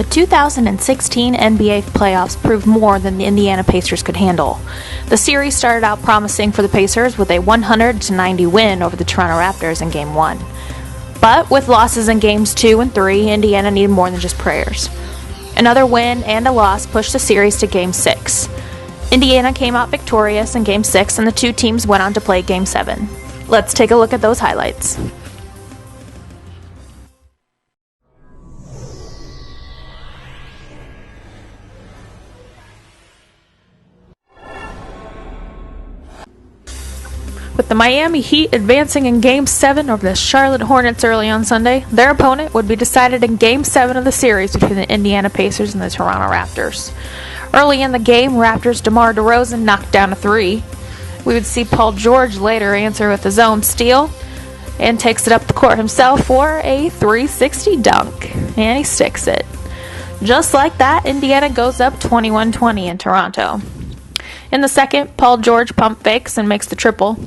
2016 NBA playoffs proved more than the Indiana Pacers could handle. The series started out promising for the Pacers with a 100-90 win over the Toronto Raptors in Game 1. But with losses in Games 2 and 3, Indiana needed more than just prayers. Another win and a loss pushed the series to Game 6. Indiana came out victorious in Game 6, and the two teams went on to play Game 7. Let's take a look at those highlights. With the Miami Heat advancing in Game 7 over the Charlotte Hornets early on Sunday, their opponent would be decided in Game 7 of the series between the Indiana Pacers and the Toronto Raptors. Early in the game, Raptors' DeMar DeRozan knocked down a three. We would see Paul George later answer with his own steal and takes it up the court himself for a 360 dunk, and he sticks it. Just like that, Indiana goes up 21-20 in Toronto. In the second, Paul George pump fakes and makes the triple.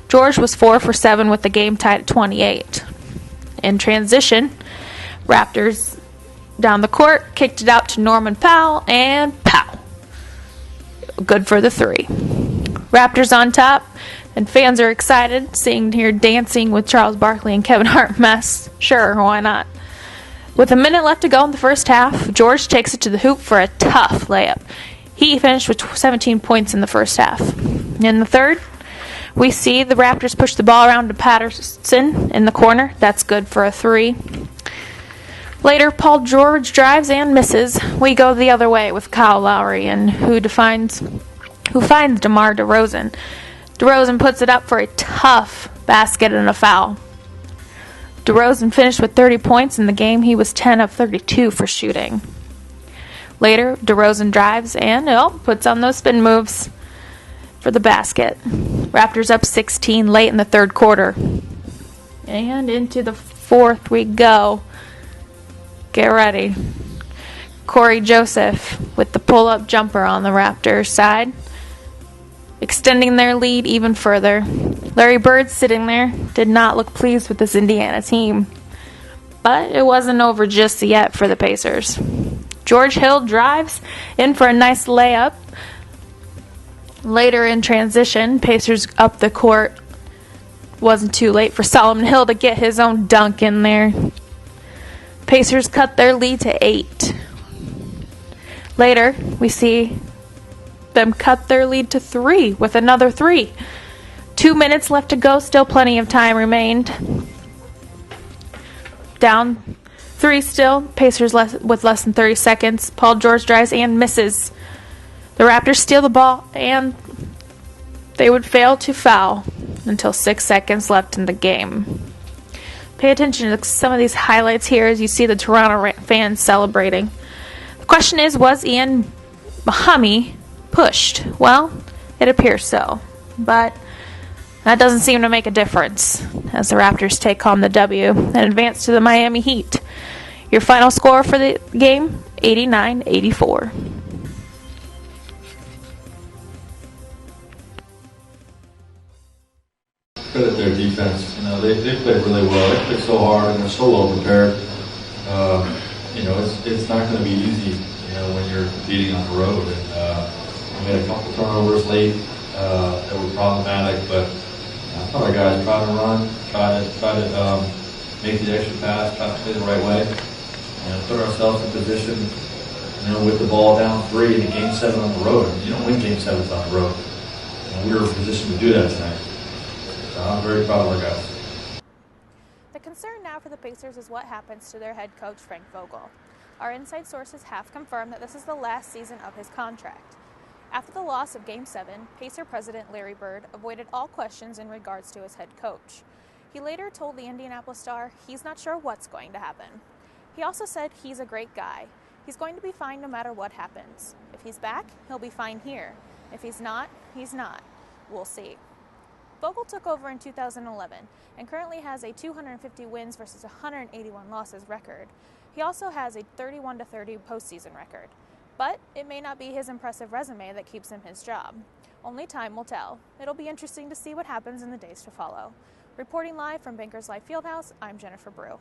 George was 4 for 7 with the game tied at 28. In transition, Raptors down the court kicked it out to Norman Powell, and pow! Good for the three. Raptors on top, and fans are excited, seeing here dancing with Charles Barkley and Kevin Hart mess. Sure, why not? With a minute left to go in the first half, George takes it to the hoop for a tough layup. He finished with 17 points in the first half. In the third, we see the Raptors push the ball around to Patterson in the corner. That's good for a three. Later, Paul George drives and misses. We go the other way with Kyle Lowry, and who finds DeMar DeRozan. DeRozan puts it up for a tough basket and a foul. DeRozan finished with 30 points in the game. He was 10 of 32 for shooting. Later, DeRozan drives and puts on those spin moves for the basket. Raptors up 16 late in the third quarter. And into the fourth we go. Get ready. Corey Joseph with the pull-up jumper on the Raptors side, extending their lead even further. Larry Bird sitting there did not look pleased with this Indiana team. But it wasn't over just yet for the Pacers. George Hill drives in for a nice layup. Later in transition, Pacers up the court. Wasn't too late for Solomon Hill to get his own dunk in there. Pacers cut their lead to 8. Later, we see them cut their lead to 3 with another 3. 2 minutes left to go, still plenty of time remained. Down 3 still, Pacers with less than 30 seconds. Paul George drives and misses. The Raptors steal the ball, and they would fail to foul until 6 seconds left in the game. Pay attention to some of these highlights here as you see the Toronto fans celebrating. The question is, was Ian Mahami pushed? Well, it appears so, but that doesn't seem to make a difference as the Raptors take home the W and advance to the Miami Heat. Your final score for the game, 89-84. Credit their defense. They played really well. They played so hard and they're so well prepared. It's not going to be easy, when you're competing on the road. And we had a couple turnovers late that were problematic, but I thought our guys tried to run, try to make the extra pass, try to play the right way, and put ourselves in position, with the ball down 3 in Game 7 on the road. You don't win Game 7s on the road. We were in a position to do that tonight. I'm very proud of our guys. The concern now for the Pacers is what happens to their head coach, Frank Vogel. Our inside sources have confirmed that this is the last season of his contract. After the loss of Game 7, Pacer president Larry Bird avoided all questions in regards to his head coach. He later told the Indianapolis Star he's not sure what's going to happen. He also said he's a great guy. He's going to be fine no matter what happens. If he's back, he'll be fine here. If he's not, he's not. We'll see. Vogel took over in 2011 and currently has a 250 wins versus 181 losses record. He also has a 31-30 postseason record. But it may not be his impressive resume that keeps him his job. Only time will tell. It'll be interesting to see what happens in the days to follow. Reporting live from Bankers Life Fieldhouse, I'm Jennifer Brew.